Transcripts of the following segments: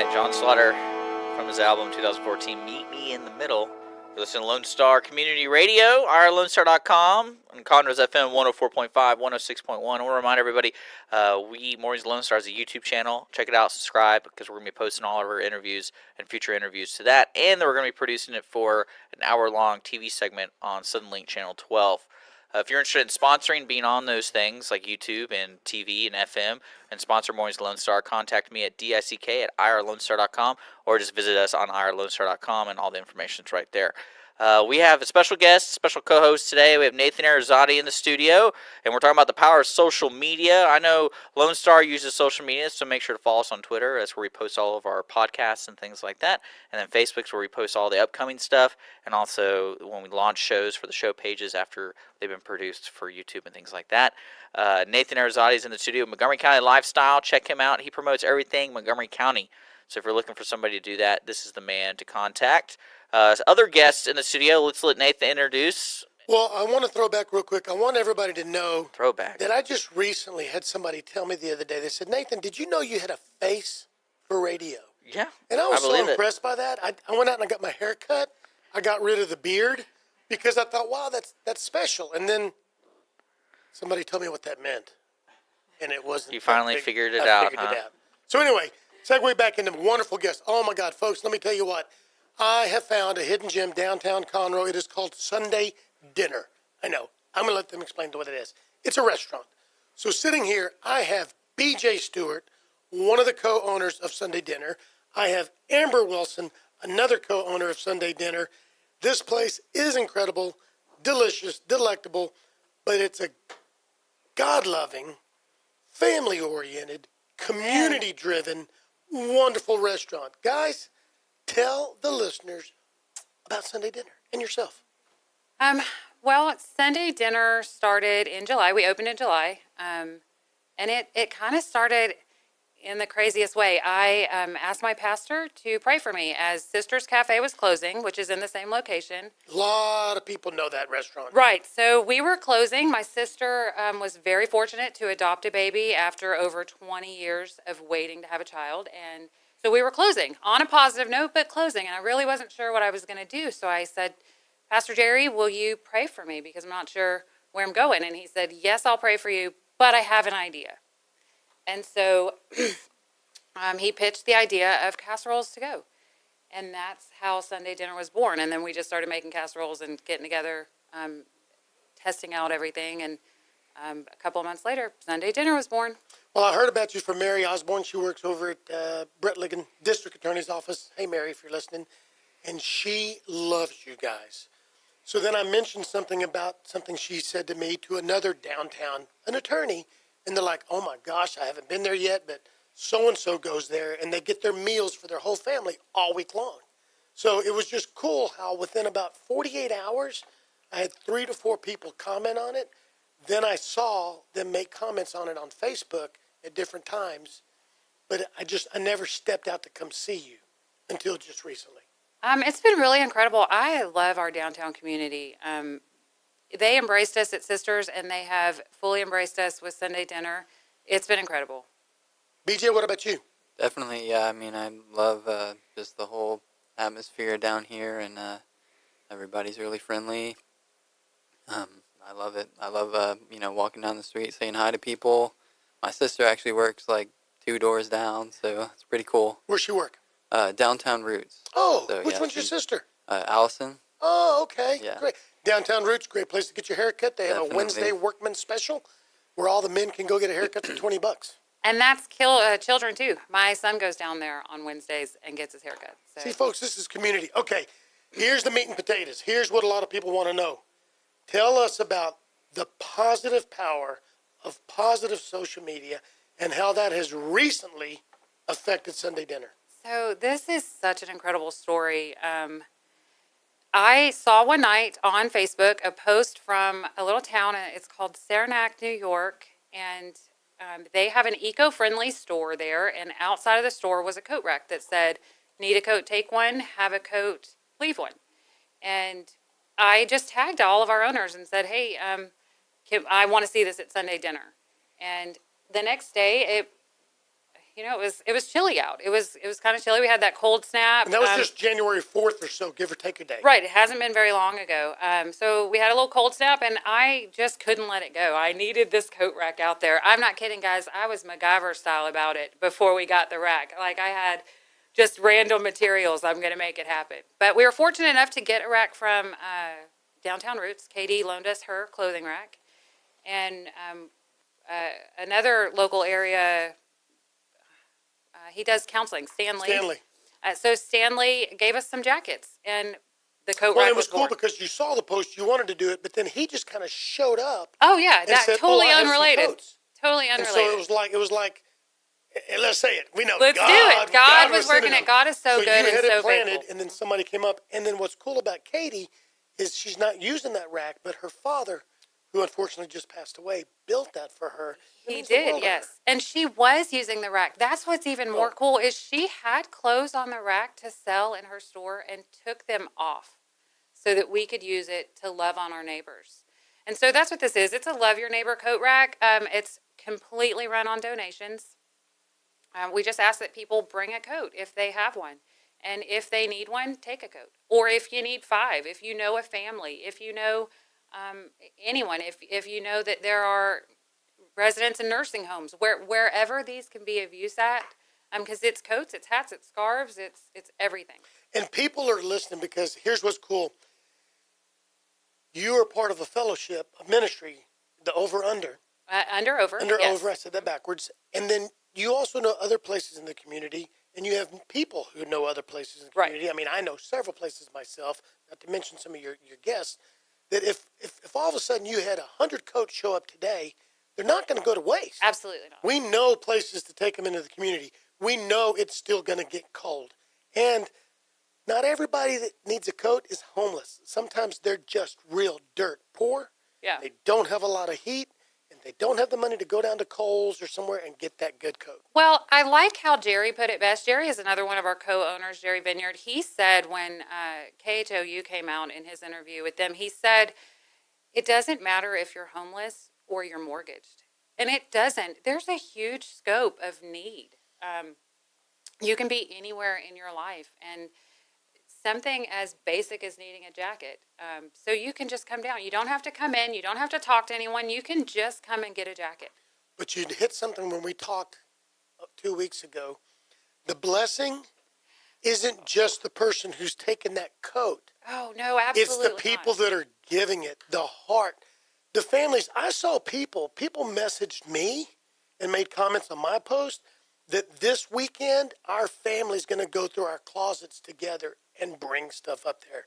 right, John Slaughter from his album 2014, Meet Me in the Middle. You listen to Lone Star Community Radio, irlonestar.com, and Conroe's FM 104.5, 106.1. I want to remind everybody, Mornings Lone Star is a YouTube channel. Check it out, subscribe, because we're going to be posting all of our interviews and future interviews to that. And then we're going to be producing it for an hour-long TV segment on Southern Link Channel 12. If you're interested in sponsoring, being on those things like YouTube and TV and FM, and sponsor Mornings Lone Star, contact me at dick@irlonestar.com, or just visit us on irlonestar.com, and all the information's right there. We have a special guest, special co-host today. We have Nathan Arizati in the studio, and we're talking about the power of social media. I know Lone Star uses social media, so make sure to follow us on Twitter. That's where we post all of our podcasts and things like that. And then Facebook's where we post all the upcoming stuff, and also when we launch shows for the show pages after they've been produced for YouTube and things like that. Nathan Arizati is in the studio. Montgomery County Lifestyle. Check him out. He promotes everything Montgomery County. So if you're looking for somebody to do that, this is the man to contact. Other guests in the studio, let's let Nathan introduce. Well, I want to throw back real quick. I want everybody to know that I just recently had somebody tell me the other day, they said, Nathan, did you know you had a face for radio? Yeah, and I was so impressed by that. I went out and I got my hair cut. I got rid of the beard because I thought, wow, that's special. And then somebody told me what that meant. And it wasn't. You finally figured it out, huh? So anyway, segue back into wonderful guests. Oh, my God, folks, let me tell you what. I have found a hidden gem downtown Conroe. It is called Sunday Dinner. I know. I'm going to let them explain what it is. It's a restaurant. So sitting here, I have B.J. Stewart, one of the co-owners of Sunday Dinner. I have Amber Wilson, another co-owner of Sunday Dinner. This place is incredible, delicious, delectable, but it's a God-loving, family-oriented, community-driven, wonderful restaurant. Guys, tell the listeners about Sunday Dinner and yourself. Well, Sunday Dinner started in July. We opened in July, and it kind of started in the craziest way. I asked my pastor to pray for me as Sisters Cafe was closing, which is in the same location. A lot of people know that restaurant. Right. So we were closing. My sister was very fortunate to adopt a baby after over 20 years of waiting to have a child, and so we were closing on a positive note, but closing, and I really wasn't sure what I was going to do. So I said, Pastor Jerry, will you pray for me? Because I'm not sure where I'm going. And he said, yes, I'll pray for you, but I have an idea. And so he pitched the idea of casseroles to go. And that's how Sunday Dinner was born. And then we just started making casseroles and getting together, testing out everything. And a couple of months later, Sunday Dinner was born. Well, I heard about you from Mary Osborne. She works over at Brett Ligon, District Attorney's Office. Hey, Mary, if you're listening. And she loves you guys. So then I mentioned something about something she said to me to another downtown, an attorney. And they're like, oh, my gosh, I haven't been there yet, but so-and-so goes there. And they get their meals for their whole family all week long. So it was just cool how within about 48 hours, I had 3 to 4 people comment on it. Then I saw them make comments on it on Facebook at different times, but I never stepped out to come see you until just recently. It's been really incredible. I love our downtown community. They embraced us at Sisters, and they have fully embraced us with Sunday Dinner. It's been incredible. BJ, what about you? Definitely, yeah. I mean, I love just the whole atmosphere down here, and everybody's really friendly. I love it. I love, walking down the street, saying hi to people. My sister actually works like 2 doors down, so it's pretty cool. Where's she work? Downtown Roots. Oh, so, which one's your sister? Allison. Oh, okay. Yeah. Great. Downtown Roots, great place to get your hair cut. They have a Wednesday workman special where all the men can go get a haircut for $20. And that's children, too. My son goes down there on Wednesdays and gets his haircut. So. See, folks, this is community. Okay, here's the meat and potatoes. Here's what a lot of people want to know. Tell us about the positive power of positive social media and how that has recently affected Sunday Dinner. So this is such an incredible story. I saw one night on Facebook a post from a little town. It's called Saranac, New York, and they have an eco-friendly store there. And outside of the store was a coat rack that said, "Need a coat, take one. Have a coat, leave one." And I just tagged all of our owners and said, "Hey, I want to see this at Sunday Dinner." And the next day, it was chilly out. It was kind of chilly. We had that cold snap. And that was just January 4th or so, give or take a day. Right. It hasn't been very long ago. So we had a little cold snap, and I just couldn't let it go. I needed this coat rack out there. I'm not kidding, guys. I was MacGyver style about it before we got the rack. Like, I had just random materials. I'm going to make it happen. But we were fortunate enough to get a rack from Downtown Roots. Katie loaned us her clothing rack. And another local area, he does counseling, Stanley. So Stanley gave us some jackets, and the coat Well, rack it was cool born. because you saw the post, you wanted to do it, but then he just kind of showed up. Oh yeah, and that said, totally I have some unrelated. coats. Totally And unrelated. so it was like, let's say it. We know. Let's God, do it. God was sending working it. them. God is so good you and had so it planted, faithful. and then somebody came up. And then what's cool about Katie is she's not using that rack, but her father, who unfortunately just passed away, built that for her. It He means the world did, to her. yes. And she was using the rack. That's what's even more cool is she had clothes on the rack to sell in her store and took them off so that we could use it to love on our neighbors. And so that's what this is. It's a Love Your Neighbor coat rack. It's completely run on donations. We just ask that people bring a coat if they have one. And if they need one, take a coat. Or if you need 5, if you know a family, if you know anyone, if you know that there are residents in nursing homes, wherever these can be of use at, because it's coats, it's hats, it's scarves, it's everything. And people are listening because here's what's cool. You are part of a fellowship, a ministry, the over-under. Over. Yes. Over, I said that backwards. And then you also know other places in the community, and you have people who know other places in the Right. community. I mean, I know several places myself, not to mention some of your guests, that if all of a sudden you had 100 coats show up today, they're not going to go to waste. Absolutely not. We know places to take them into the community. We know it's still going to get cold. And not everybody that needs a coat is homeless. Sometimes they're just real dirt poor. Yeah. They don't have a lot of heat, and they don't have the money to go down to Kohl's or somewhere and get that good coat. Well, I like how Jerry put it best. Jerry is another one of our co-owners, Jerry Vineyard. He said when KHOU came out in his interview with them, he said, it doesn't matter if you're homeless or you're mortgaged. And it doesn't. There's a huge scope of need. You can be anywhere in your life. And something as basic as needing a jacket. So you can just come down. You don't have to come in. You don't have to talk to anyone. You can just come and get a jacket. But you hit something when we talked 2 weeks ago. The blessing isn't just the person who's taking that coat. Oh, no, absolutely It's the people that are giving it, the heart, the families. I saw people messaged me and made comments on my post that this weekend our family's going to go through our closets together and bring stuff up there.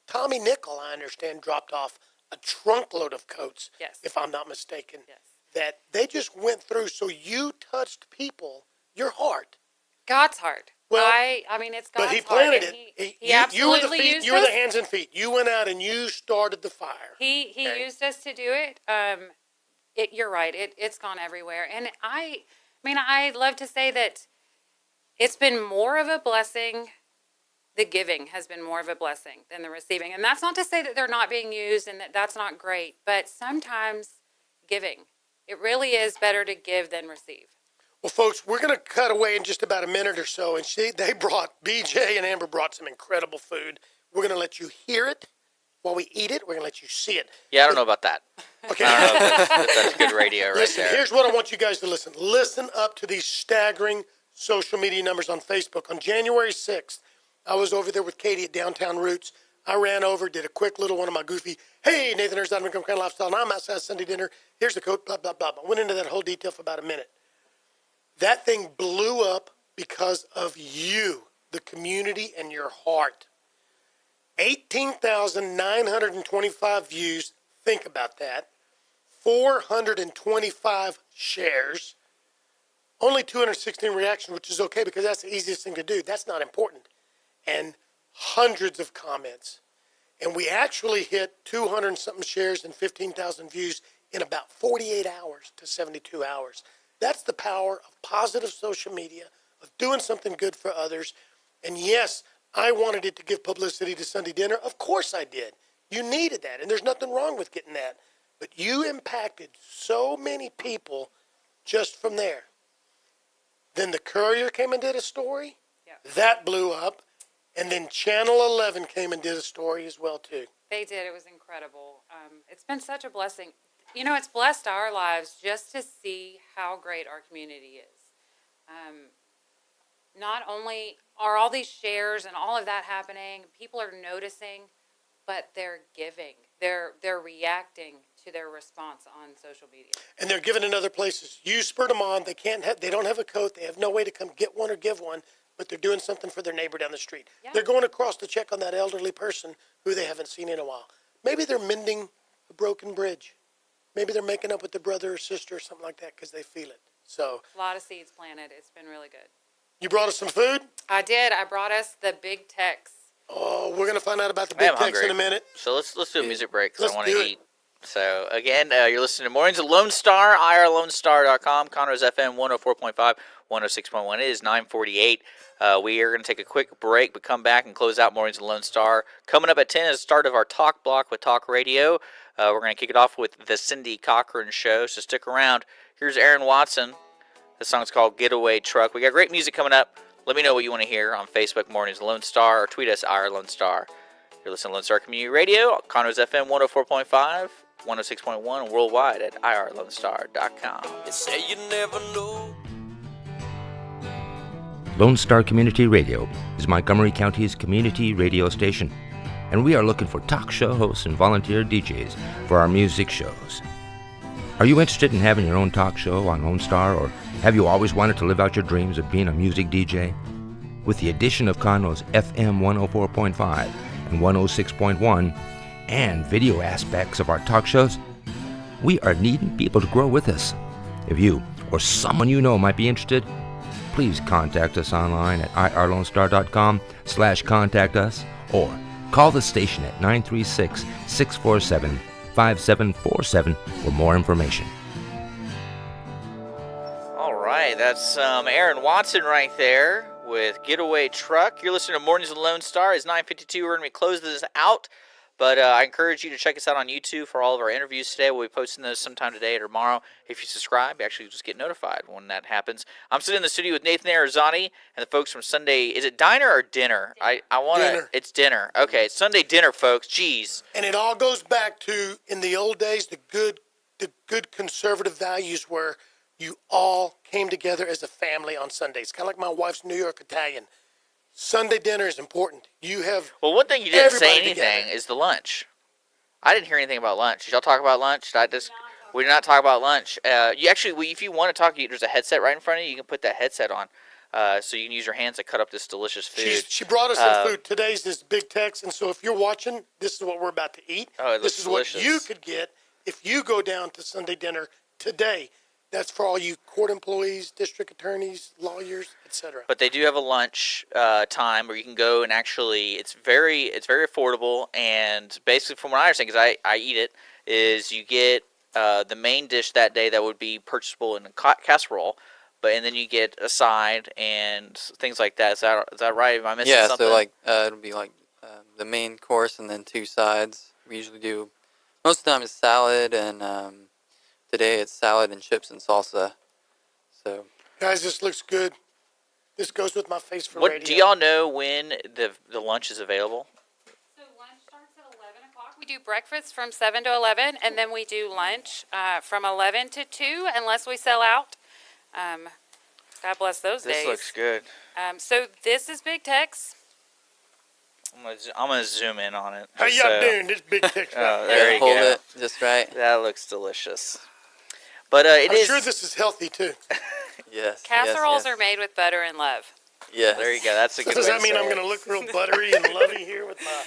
Tommy Nickel, I understand, dropped off a trunk load of coats, Yes. if I'm not mistaken, Yes. that they just went through. So you touched people, your heart. God's heart. Well, I mean, it's God's But he heart. planted and it. He absolutely you were the feet, used you were the us. hands and feet. You went out and you started the fire. He Okay. used us to do it. You're right. It's gone everywhere. And I mean, I love to say that it's been more of a blessing. The giving has been more of a blessing than the receiving. And that's not to say that they're not being used and that that's not great. But sometimes giving, it really is better to give than receive. Well, folks, we're going to cut away in just about a minute or so. And BJ and Amber brought some incredible food. We're going to let you hear it while we eat it. We're going to let you see it. Yeah, I don't know about that. Okay. I don't know if that's good radio right Listen, there. here's what I want you guys to listen. Listen up to these staggering social media numbers on Facebook. On January 6th, I was over there with Katie at Downtown Roots. I ran over, did a quick little one of my goofy, hey, Nathan, there's that income kind of lifestyle, and I'm outside Sunday dinner. Here's the coat, blah, blah, blah. I went into that whole detail for about a minute. That thing blew up because of you, the community, and your heart. 18,925 views. Think about that. 425 shares. Only 216 reactions, which is okay because that's the easiest thing to do. That's not important. And hundreds of comments. And we actually hit 200 and something shares and 15,000 views in about 48 hours to 72 hours. That's the power of positive social media, of doing something good for others. And yes, I wanted it to give publicity to Sunday dinner. Of course I did. You needed that, and there's nothing wrong with getting that. But you impacted so many people just from there. Then the Courier came and did a story. Yeah. That blew up. And then Channel 11 came and did a story as well, too. They did. It was incredible. It's been such a blessing. You know, it's blessed our lives just to see how great our community is. Not only are all these shares and all of that happening, people are noticing, but they're giving. They're reacting to their response on social media. And they're giving in other places. You spurred them on. They don't have a coat. They have no way to come get one or give one, but they're doing something for their neighbor down the street. Yeah. They're going across to check on that elderly person who they haven't seen in a while. Maybe they're mending a broken bridge. Maybe they're making up with their brother or sister or something like that because they feel it. So A lot of seeds planted. It's been really good. you brought us some food? I did. I brought us the Big Tex. Oh, we're going to find out about the I am Big Tex hungry. in a minute. So let's do a music break because Let's I want to do it. eat. So again, you're listening to Mornings of Lone Star, irlonestar.com, Conroe's FM 104.5, 106.1. It is 9:48. We are going to take a quick break, but come back and close out Mornings of Lone Star. Coming up at 10 is the start of our talk block with Talk Radio. We're going to kick it off with the Cindy Cochran Show, so stick around. Here's Aaron Watson. The song's called Getaway Truck. We got great music coming up. Let me know what you want to hear on Facebook, Mornings of Lone Star, or tweet us, irlonestar. You're listening to Lone Star Community Radio, Conroe's FM 104.5, 106.1, and worldwide at irlonestar.com. They say you never know. Lone Star Community Radio is Montgomery County's community radio station, and we are looking for talk show hosts and volunteer DJs for our music shows. Are you interested in having your own talk show on Lone Star, or have you always wanted to live out your dreams of being a music DJ? With the addition of Conroe's FM 104.5 and 106.1 and video aspects of our talk shows, we are needing people to grow with us. If you or someone you know might be interested, please contact us online at irlonestar.com/contact us, or call the station at 936-647-5747 for more information. All right, that's Aaron Watson right there with Getaway Truck. You're listening to Mornings with Lone Star. It's 9:52. We're going to be closing this out, but I encourage you to check us out on YouTube for all of our interviews today. We'll be posting those sometime today or tomorrow. If you subscribe, you actually just get notified when that happens. I'm sitting in the studio with Nathan Arizani and the folks from Sunday. Is it Diner or Dinner? I want to. Dinner. It's Dinner. Okay, it's Sunday Dinner, folks. Jeez. And it all goes back to, in the old days, the good conservative values where you all came together as a family on Sundays. Kind of like my wife's New York Italian. Sunday dinner is important. You have Well, one thing you didn't say everybody anything together. is the lunch. I didn't hear anything about lunch. Did y'all talk about lunch? We did not talk about lunch. If you want to talk, there's a headset right in front of you. You can put that headset on, so you can use your hands to cut up this delicious food. She brought us some food. Today's this Big Tex, and so if you're watching, this is what we're about to eat. Oh, it looks this is delicious. what you could get if you go down to Sunday dinner today. That's for all you court employees, district attorneys, lawyers, etc. But they do have a lunch time where you can go and actually, it's very affordable. And basically, from what I understand, because I eat it, is you get the main dish that day that would be purchasable in a casserole, and then you get a side and things like that. Is that right? Am I missing something? Yeah, so it'll be like the main course and then two sides. We usually do, most of the time it's salad, and today it's salad and chips and salsa. So Guys, this looks good. This goes with my face for What radio. do y'all know when the lunch is available? So lunch starts at 11 o'clock. We do breakfast from 7 to 11, and then we do lunch from 11 to 2, unless we sell out. God bless those days. This looks good. So this is Big Tex. I'm gonna zoom in on it. How just y'all so- doing? This Big Tex. Oh, there you hold go. it just right. That looks delicious. But it I'm is. sure this is healthy too. Yes. Casseroles yes. are made with butter and love. Yes. There you go. That's a good Does way that to mean say I'm it. going to look real buttery and lovey here with my...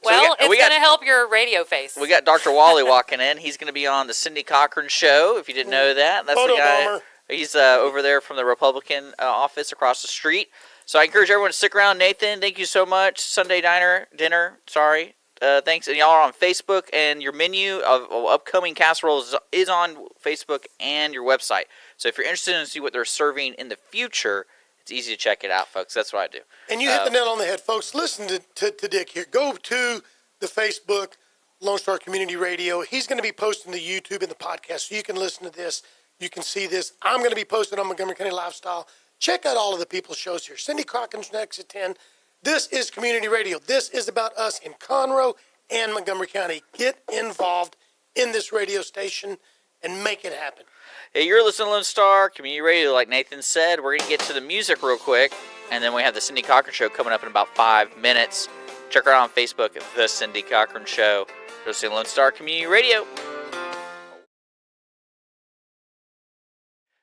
Well, we it's got- going to help your radio face. We got Dr. Wally walking in. He's going to be on the Cindy Cochran Show, if you didn't know that. That's Photo the guy. bomber. He's over there from the Republican office across the street. So I encourage everyone to stick around. Nathan, thank you so much. Sunday dinner, sorry. Thanks. And y'all are on Facebook, and your menu of upcoming casseroles is on Facebook and your website. So if you're interested in see what they're serving in the future, it's easy to check it out, folks. That's what I do. And you hit the nail on the head, folks. Listen to Dick here. Go to the Facebook, Lone Star Community Radio. He's going to be posting the YouTube and the podcast, so you can listen to this. You can see this. I'm going to be posting on Montgomery County Lifestyle. Check out all of the people's shows here. Cindy Crocken's next at 10. This is community radio. This is about us in Conroe and Montgomery County. Get involved in this radio station and make it happen. Hey, you're listening to Lone Star Community Radio. Like Nathan said, we're going to get to the music real quick, and then we have the Cindy Cochran Show coming up in about 5 minutes. Check her out on Facebook at The Cindy Cochran Show. You're listening to Lone Star Community Radio.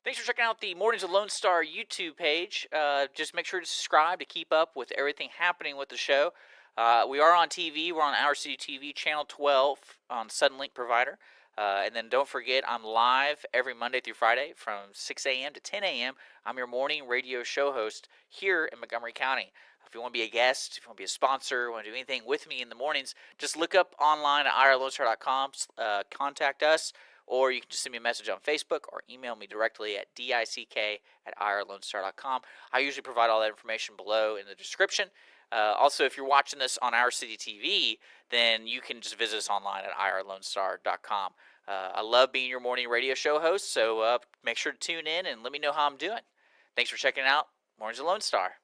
Thanks for checking out the Mornings of Lone Star YouTube page. Just make sure to subscribe to keep up with everything happening with the show. We are on TV. We're on Our City TV, Channel 12 on Suddenlink Provider. And then don't forget, I'm live every Monday through Friday from 6 a.m. to 10 a.m. I'm your morning radio show host here in Montgomery County. If you want to be a guest, if you want to be a sponsor, want to do anything with me in the mornings, just look up online at irlonestar.com, contact us, or you can just send me a message on Facebook or email me directly at dick@irlonestar.com. I usually provide all that information below in the description. Also, if you're watching this on Our City TV, then you can just visit us online at irlonestar.com. I love being your morning radio show host, so make sure to tune in and let me know how I'm doing. Thanks for checking out Mornings of Lone Star.